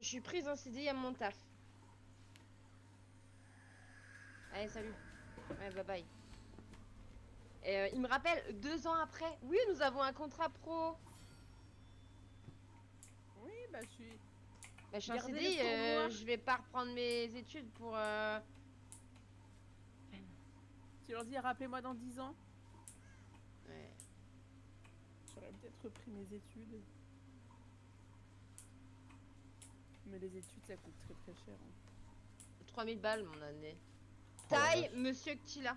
Je suis prise en CDI à mon taf. Allez, salut. Ouais, bye bye. Et il me rappelle 2 ans après. Oui, nous avons un contrat pro. Oui, bah je suis. Bah, je suis en Gardez-le CDI, pour moi. je vais pas reprendre mes études pour. Tu leur dis rappelez-moi dans 10 ans. Ouais. J'aurais peut-être repris mes études. Mais les études ça coûte très très cher. 3000 balles mon année. Oh la Taille, vache. monsieur Ktila.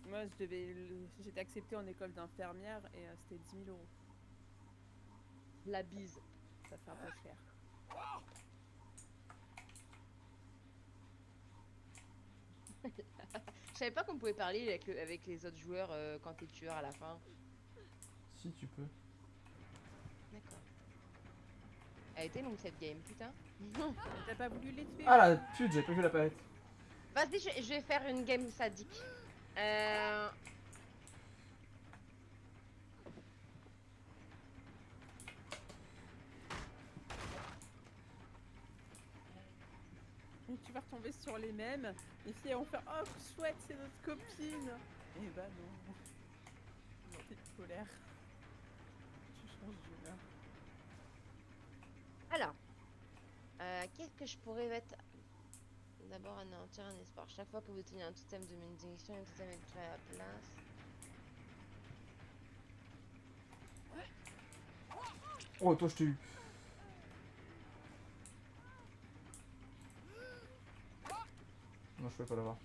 Moi j'étais acceptée en école d'infirmière et c'était 10 000 euros. La bise. Ça fait un peu cher. Je savais pas qu'on pouvait parler avec les autres joueurs quand t'es tueur à la fin. Si tu peux. D'accord. Elle était longue cette game, putain. T'as pas voulu les tuer Ah la aussi? pute, j'ai pas vu la palette. Vas-y, je vais faire une game sadique. Tu vas retomber sur les mêmes. Les filles vont faire oh chouette c'est notre copine. Eh bah non. T'es polaire. Tu changes d'humeur. Alors, qu'est-ce que je pourrais mettre? D'abord, anéantir un espoir. Chaque fois que vous tenez un totem de malédiction, un totem est à la place. Oh, toi je t'ai eu. Non, je pouvais pas l'avoir.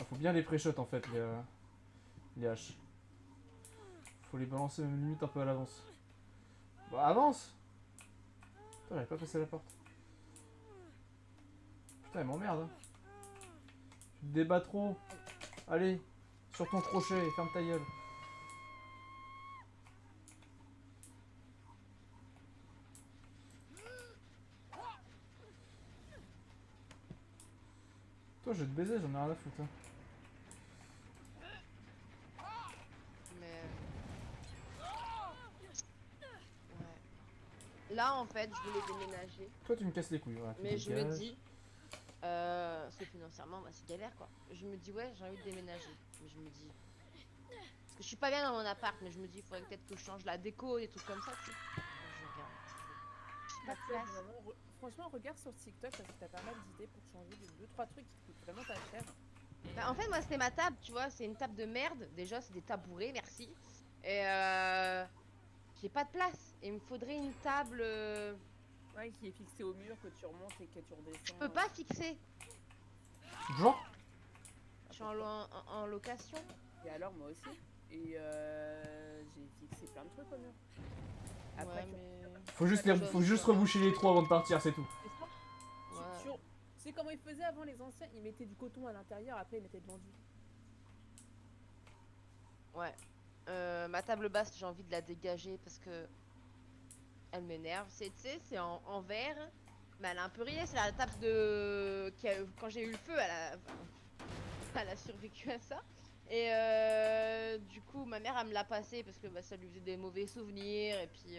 Ah, faut bien les pré-shots en fait, les haches. Faut les balancer même limite un peu à l'avance. Bah, avance! Putain, j'avais pas passé la porte. Putain, elle m'emmerde. Hein. Tu te débats trop. Allez, sur ton crochet, ferme ta gueule. Toi, je vais te baiser, j'en ai rien à foutre. Hein. Mais. Ouais. Là, en fait, je voulais déménager. Toi, tu me casses les couilles, voilà, tu Mais je me dégages. dis. Parce que financièrement, bah, c'est galère quoi. Je me dis, ouais, j'ai envie de déménager. Mais je me dis. Parce que je suis pas bien dans mon appart, mais je me dis, il faudrait peut-être que je change la déco, des trucs comme ça, tu sais. Je regarde. J'ai pas de Après, place. vraiment, franchement, regarde sur TikTok parce que t'as pas mal d'idées pour changer de 2-3 trucs qui te coûtent vraiment pas cher. Bah, en fait, moi, c'était ma table, tu vois. C'est une table de merde. Déjà, c'est des tabourets, merci. Et j'ai pas de place. Et il me faudrait une table. Ouais, qui est fixé au mur, que tu remontes et que tu Je redescends. peux pas fixer. Genre? Je suis Pourquoi en location. Et alors, moi aussi. Et j'ai fixé plein de trucs au mur. Après, Ouais, mais. Faut juste reboucher les trous avant de partir, c'est tout. c'est ça. Ouais. Tu sais comment ils faisaient avant les anciens? Ils mettaient du coton à l'intérieur, après ils mettaient de l'enduit. Ouais. Ma table basse, j'ai envie de la dégager parce que elle m'énerve. C'est, tu sais, c'est en verre, mais elle a un peu rayé. C'est la table de. Quand j'ai eu le feu, elle a survécu à ça. Et du coup, ma mère, elle me l'a passé parce que bah, ça lui faisait des mauvais souvenirs. Et puis,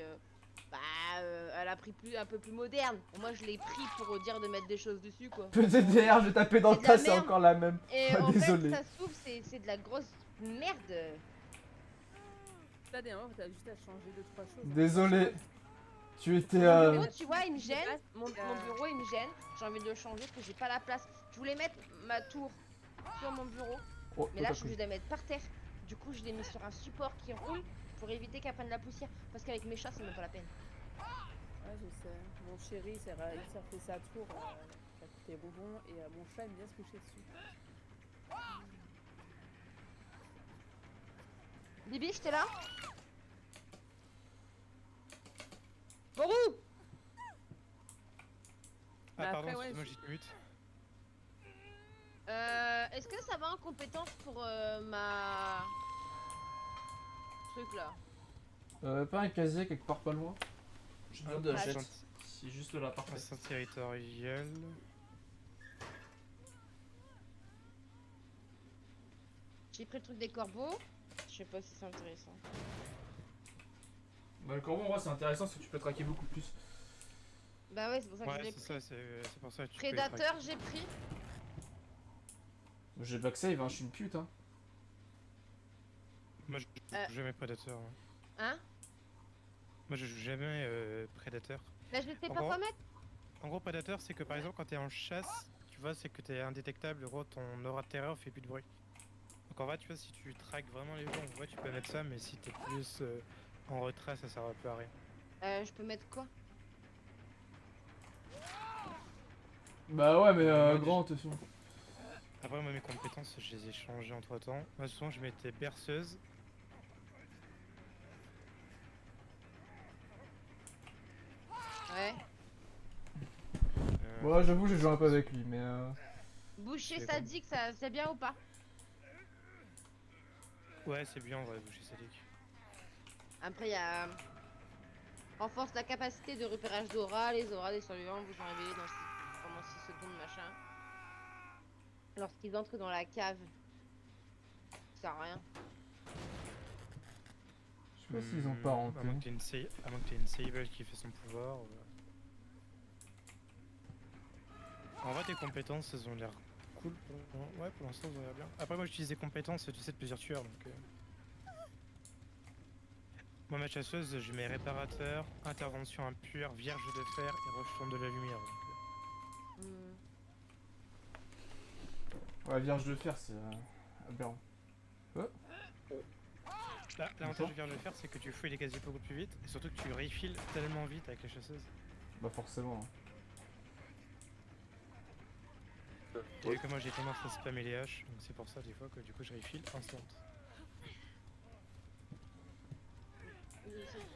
bah, elle a pris un peu plus moderne. Et moi, je l'ai pris pour dire de mettre des choses dessus, quoi. Peut-être Bon, derrière, je vais taper dans c'est le de la tas, c'est merde. encore la même. Et Ah, en fait, désolé. ça se trouve, c'est de la grosse merde. T'as des moments où t'as juste à changer deux trois choses. Hein. Moi, je sais Désolé. pas, Tu étais. Mon je bureau, la tu vois, il me de gêne. base, Mon bureau, il me gêne. J'ai envie de le changer parce que j'ai pas la place. Je voulais mettre ma tour sur mon bureau, Oh, mais toi là, t'as je suis pris. obligée de la mettre par terre. Du coup, je l'ai mis sur un support qui roule pour éviter qu'elle prenne la poussière. Parce qu'avec mes chats, c'est même pas la peine. ouais, je sais. Mon chéri, il s'est refait sa tour qui a coûté bonbon et mon chat aime bien se coucher dessus. Bibi, j'étais là. Borou. Mais Ah pardon, après, ouais, excuse-moi, j'ai mute. Est-ce que ça va en compétence pour ma truc là? Pas un casier quelque part pas loin. J'ai besoin de Ah, hachette. Instant, C'est juste là, parfait. instant territorial. J'ai pris le truc des corbeaux. Je sais pas si c'est intéressant. Bah, le corbeau, en vrai, c'est intéressant parce que tu peux traquer beaucoup plus. Bah ouais, c'est pour ça que je Ouais, l'ai c'est pris. ça, c'est pour ça que tu peux les Prédateur, j'ai pris. J'ai backsave, hein, je suis une pute, hein. Moi, je Euh. joue jamais Predator. Hein. Hein? Moi, je joue jamais Predator. Là, je sais En pas gros, quoi mettre. en gros, Predator, c'est que par exemple, quand t'es en chasse, tu vois, c'est que t'es indétectable. En gros, ton aura de terreur fait plus de bruit. Donc en vrai, tu vois, si tu traques vraiment les gens, en vrai, tu peux mettre ça, mais si t'es plus en retrait, ça sert un peu à rien. Je peux mettre quoi? Bah ouais, mais Moi, grand, attention. Après, moi, mes compétences, je les ai changées entre temps. Moi, souvent, je mettais berceuse. Ouais. Ouais, j'avoue, j'ai joué un peu avec lui, mais Boucher C'est sadique, ça c'est bien ou pas? Ouais, c'est bien en vrai, boucher sadique. Après, il y a. Renforce la capacité de repérage d'aura. Les auras des survivants vous sont révélés pendant 6 secondes, machin. Lorsqu'ils entrent dans la cave. Ça sert à rien. je sais pas s'ils ont pas renté. À moins que t'aies une Sable qui fait son pouvoir. En vrai, tes compétences, elles ont l'air cool. Ouais, pour l'instant, elles ont l'air bien. Après, moi, j'utilise des compétences, tu sais, de plusieurs tueurs. Donc, moi, ma chasseuse, je mets réparateur, intervention impure, vierge de fer et rejeton de la lumière. Donc, Hmm. Ouais, vierge de fer, c'est aberrant. L'avantage de vierge de fer, c'est que tu fouilles les casiers beaucoup plus vite et surtout que tu refilles tellement vite avec les chasseuses. Bah forcément. Hein. T'as vu que moi, j'ai tendance à spammer les haches, donc c'est pour ça, des fois, que du coup, je refile instant.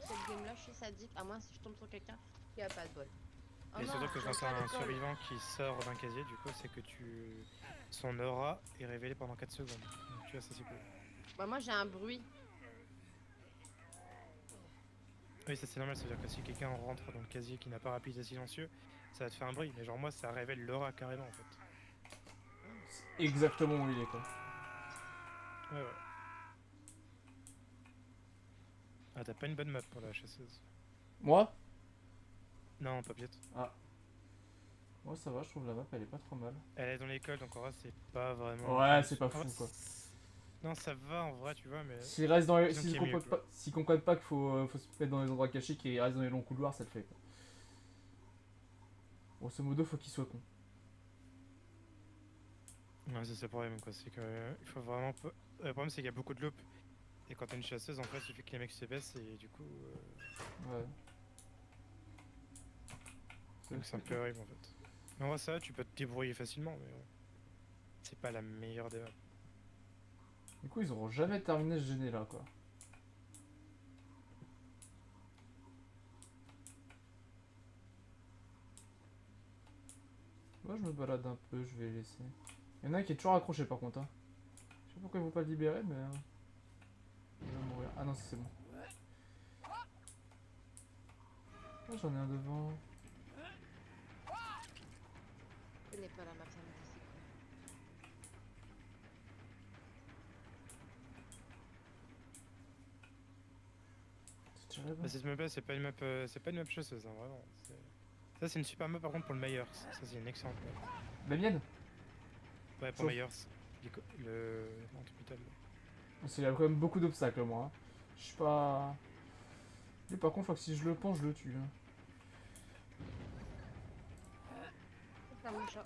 Cette game là, je suis sadique. À moins si je tombe sur quelqu'un qui a pas de bol. Oh Et non, surtout que quand j'ai t'as pas un d'école. survivant qui sort d'un casier, du coup, c'est que son aura est révélée pendant 4 secondes. Donc, tu vois, ça c'est cool. Bah, moi j'ai un bruit. Oui, ça c'est normal, c'est-à-dire que si quelqu'un rentre dans le casier qui n'a pas rapide et silencieux, ça va te faire un bruit. Mais genre, moi, ça révèle l'aura carrément en fait. C'est exactement où il est, quoi. Ouais, ouais. Ah, t'as pas une bonne map pour la chasseuse. Moi Non, Papiette. Moi ça va, je trouve la map elle est pas trop mal. Elle est dans l'école, donc en vrai, c'est pas vraiment. Ouais, c'est pas En fou, vrai, quoi. Non, ça va en vrai, tu vois, mais. S'il reste dans les... Disons qu'il y a mieux, quoi. S'il comprennent pas qu'il faut se mettre dans les endroits cachés, qu'il reste dans les longs couloirs, ça le fait, quoi. Grosso modo, faut qu'il soit con. Ouais, c'est ça le problème, quoi. C'est que il faut vraiment. Le problème, c'est qu'il y a beaucoup de loops. Et quand t'as une chasseuse, en fait, il suffit que les mecs se baissent et du coup. Ouais. Donc c'est un peu horrible en fait. Mais en vrai, ça, tu peux te débrouiller facilement, mais c'est pas la meilleure des maps. Du coup, ils auront jamais terminé ce génie là, quoi. Moi, je me balade un peu, je vais laisser. Il y en a un qui est toujours accroché par contre. Hein. Je sais pas pourquoi ils vont pas le libérer, mais. Il va mourir. Ah non, c'est bon. Ah, j'en ai un devant. Je connais pas la map, ça me dit C'est terrible. Bah, cette map, c'est pas une map chasseuse, hein, vraiment. Ça, c'est une super map par contre pour le Myers. Ça, c'est une excellente map. La mienne. Ouais, pour Sauf- Myers. L'hôpital. Parce qu'il y a quand même beaucoup d'obstacles, moi. Hein. Je suis pas. Lui, par contre, faut que si je le pense, je le tue. Hein. c'est ça mon chat.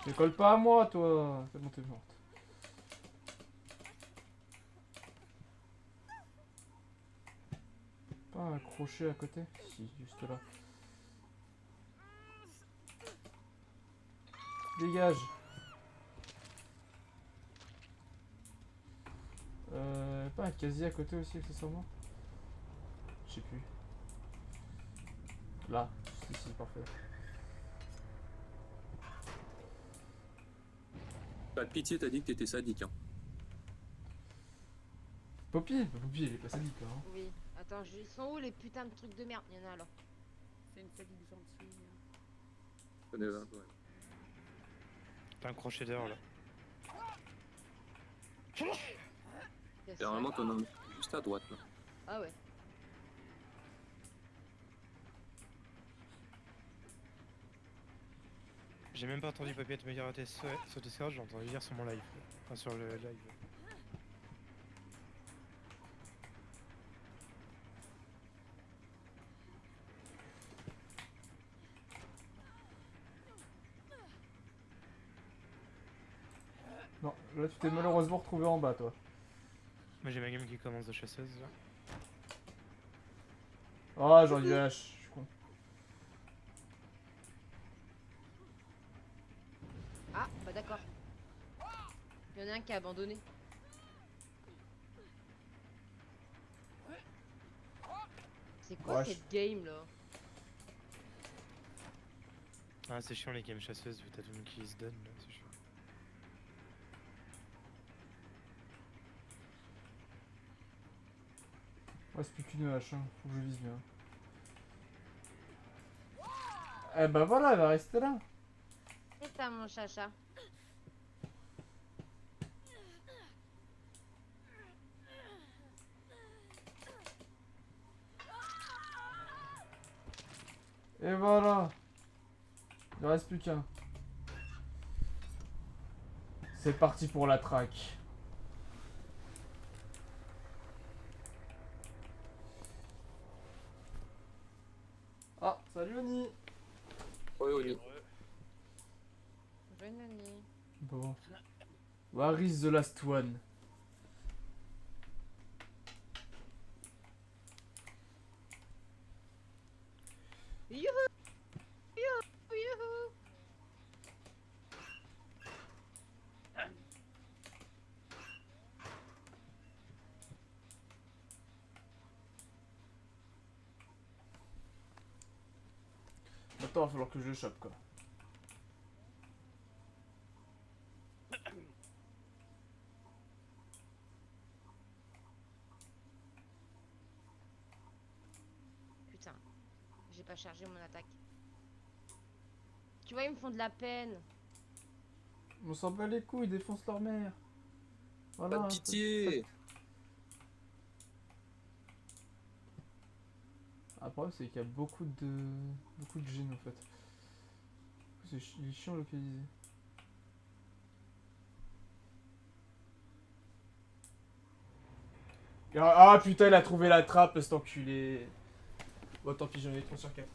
Décolle pas à moi, toi. Tellement t'es morte. Pas un crochet à côté? Si, juste là. Dégage. Pas un casier à côté aussi, accessoirement? Je sais plus. Là, juste ici, parfait. Pas de pitié, t'as dit que t'étais sadique. Hein. Poppy, il est pas sadique là. Hein. Oui. Attends, ils sont où les putains de trucs de merde? Il y en a alors. C'est une sadique gentille. Je connais, ouais. T'as un crochet d'or là. C'est Et normalement, t'en as juste à droite. Là. Ah ouais. J'ai même pas entendu Papillette me dire sur Discord, j'ai entendu dire sur mon live. Enfin sur le live. Non, là tu t'es malheureusement retrouvé en bas toi. Moi j'ai ma game qui commence de chasseuse là. Ah, j'aurais dû hache, je suis con. Ah, bah d'accord. Il y en a un qui a abandonné. C'est quoi Ouais, cette game là? Ah c'est chiant les games chasseuses, vu t'as tout le monde qui se donne là, c'est chiant. Ouais, c'est plus qu'une hache, hein. Faut que je vise bien. Eh bah voilà, elle va rester là. C'est ça mon chacha. Et voilà. Il ne reste plus qu'un. C'est parti pour la traque. Ah, salut Oni. Ouais, ouais. Bonne année. Bon. Where is the last one? Youhou! Youhou! Youhou! Maintenant, il va falloir que je le chope quoi. Putain, j'ai pas chargé mon attaque. Tu vois, ils me font de la peine. On s'en bat les couilles, ils défoncent leur mère. Voilà. Pas de pitié. Ah, le problème, c'est qu'il y a beaucoup de gènes en fait. Il est chiant localisé. Ah putain, il a trouvé la trappe, cet enculé. Bon, tant pis, j'en ai 3 sur 4.